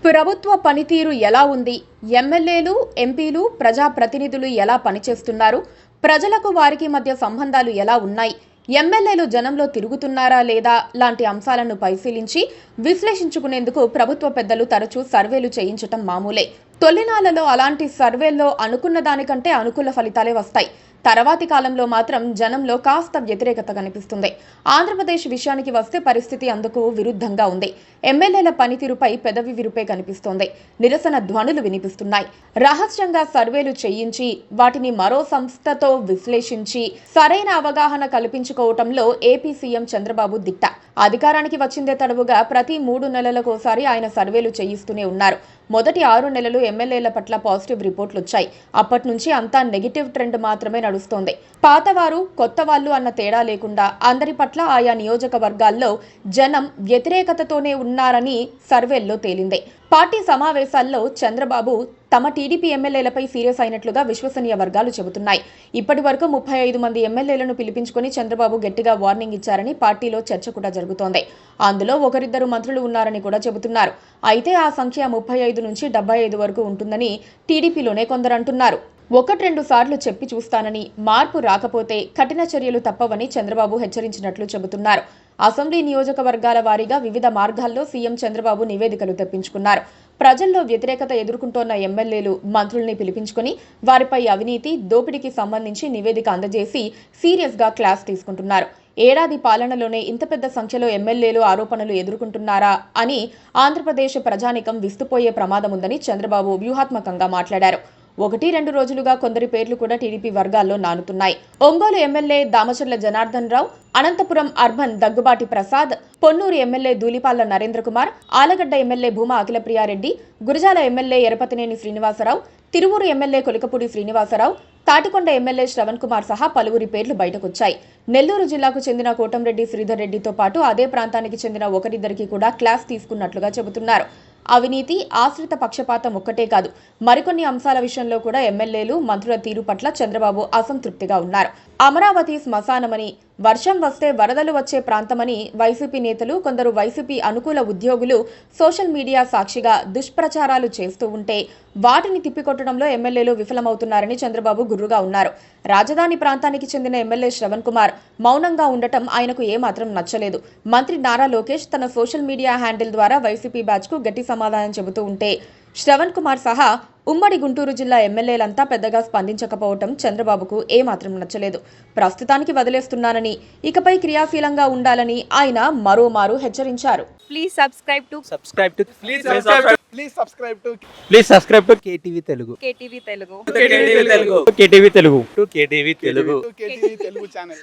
ప్రభుత్వ పనితీరు ఎలా ఉంది? ఎమ్మెల్యేలు, ఎంపీలు, ప్రజాప్రతినిధులు ఎలా పనిచేస్తున్నారు? ప్రజలకు వారికి మధ్య సంబంధాలు ఎలా ఉన్నాయి? ఎమ్మెల్యేలు జనంలో తిరుగుతున్నారా లేదా లాంటి అంశాలను పరిశీలించి విశ్లేషించుకునేందుకు ప్రభుత్వ పెద్దలు తరచూ సర్వేలు చేయించటం మామూలే. తొలినాళ్లలో అలాంటి సర్వేల్లో అనుకున్న దానికంటే అనుకూల ఫలితాలే వస్తాయి. తర్వాతి కాలంలో మాత్రం జనంలో కాస్త వ్యతిరేకత కనిపిస్తుంది. ఆంధ్రప్రదేశ్ విషయానికి వస్తే పరిస్థితి అందుకు విరుద్ధంగా ఉంది. ఎమ్మెల్యేల పనితీరుపై పెదవి విరుపే కనిపిస్తోంది. నిరసన ధ్వనులు వినిపిస్తున్నాయి. రహస్యంగా సర్వేలు చేయించి వాటిని మరో సంస్థతో విశ్లేషించి సరైన అవగాహన కల్పించుకోవటంలో ఏపీ సీఎం చంద్రబాబు దిట్ట. అధికారానికి వచ్చిందే తడవుగా ప్రతి 3 నెలలకోసారి ఆయన సర్వేలు చేయిస్తూనే ఉన్నారు. మొదటి 6 నెలలు ఎమ్మెల్యేల పట్ల పాజిటివ్ రిపోర్ట్లు వచ్చాయి. అప్పటి నుంచి అంతా నెగిటివ్ ట్రెండ్ మాత్రమే నడుస్తోంది. పాతవారు, కొత్త వాళ్ళు అన్న తేడా లేకుండా అందరి పట్ల ఆయా నియోజకవర్గాల్లో జనం వ్యతిరేకతతోనే ఉన్నారని సర్వేల్లో తేలింది. పార్టీ సమావేశాల్లో చంద్రబాబు తమ టీడీపీ ఎమ్మెల్యేలపై సీరియస్ అయినట్లుగా విశ్వసనీయ వర్గాలు చెబుతున్నాయి. ఇప్పటి వరకు 35 మంది ఎమ్మెల్యేలను పిలిపించుకుని చంద్రబాబు గట్టిగా వార్నింగ్ ఇచ్చారని పార్టీలో చర్చ కూడా జరుగుతోంది. అందులో ఒకరిద్దరు మంత్రులు ఉన్నారని కూడా చెబుతున్నారు. అయితే ఆ సంఖ్య 35 నుంచి 75 వరకు ఉంటుందని టీడీపీలోనే కొందరు అంటున్నారు. 1-2 సార్లు చెప్పి చూస్తానని, మార్పు రాకపోతే కఠిన చర్యలు తప్పవని చంద్రబాబు హెచ్చరించినట్లు చెబుతున్నారు. అసెంబ్లీ నియోజకవర్గాల వారీగా వివిధ మార్గాల్లో సీఎం చంద్రబాబు నివేదికలు తెప్పించుకున్నారు. ప్రజల్లో వ్యతిరేకత ఎదుర్కొంటోన్న ఎమ్మెల్యేలు, మంత్రుల్ని పిలిపించుకుని వారిపై అవినీతి, దోపిడీకి సంబంధించి నివేదిక అందజేసి సీరియస్గా క్లాస్ తీసుకుంటున్నారు. ఏడాది పాలనలోనే ఇంత పెద్ద సంఖ్యలో ఎమ్మెల్యేలు ఆరోపణలు ఎదుర్కొంటున్నారా అని ఆంధ్రప్రదేశ్ ప్రజానికం విస్తుపోయే ప్రమాదం ఉందని చంద్రబాబు వ్యూహాత్మకంగా మాట్లాడారు. 1-2 రోజులుగా కొందరి పేర్లు కూడా టీడీపీ వర్గాల్లో నానుతున్నాయి. Ongole MLA Damacharla Janardhan Rao, Anantapur urban Daggubati Prasad, Ponnur MLA Dhulipalla Narendra Kumar, Allagadda MLA Bhuma Akhila Priya Reddy, Gurazala MLA Yarapathineni Srinivasa Rao, Tiruvuru MLA Kolikapudi Srinivasa Rao, Tadikonda MLA Sravan Kumar సహా పలువురి పేర్లు బయటకొచ్చాయి. నెల్లూరు జిల్లాకు చెందిన కోటంరెడ్డి శ్రీధర్ రెడ్డితో పాటు అదే ప్రాంతానికి చెందిన ఒకరిద్దరికి కూడా క్లాస్ తీసుకున్నట్లుగా చెబుతున్నారు. అవినీతి, ఆశ్రిత పక్షపాతం ఒక్కటే కాదు, మరికొన్ని అంశాల విషయంలో కూడా ఎమ్మెల్యేలు, మంత్రుల తీరు పట్ల చంద్రబాబు అసంతృప్తిగా ఉన్నారు. అమరావతి శ్మశానమని, వర్షం వస్తే వరదలు వచ్చే ప్రాంతమని వైసీపీ నేతలు, కొందరు వైసీపీ అనుకూల ఉద్యోగులు సోషల్ మీడియా సాక్షిగా దుష్ప్రచారాలు చేస్తూ ఉంటే వాటిని తిప్పికొట్టడంలో ఎమ్మెల్యేలు విఫలమవుతున్నారని చంద్రబాబు గుర్రుగా ఉన్నారు. రాజధాని ప్రాంతానికి చెందిన ఎమ్మెల్యే శ్రవణ్ కుమార్ మౌనంగా ఉండటం ఆయనకు ఏమాత్రం నచ్చలేదు. మంత్రి నారా లోకేష్ తన సోషల్ మీడియా హ్యాండిల్ ద్వారా వైసీపీ బ్యాచ్కు గట్టి సమాధానం చెబుతూ ఉంటే శ్రవణ్ కుమార్ సహా ఉమ్మడి గుంటూరు జిల్లా ఎమ్మెల్యేలంతా పెద్దగా స్పందించకపోవటం చంద్రబాబుకు ఏమాత్రం నచ్చలేదు. ప్రస్తుతానికి వదిలేస్తున్నానని, ఇకపై క్రియాశీలంగా ఉండాలని ఆయన మరోమారు హెచ్చరించారు. Please subscribe to KTV Telugu. KTV Telugu. KTV Telugu channel.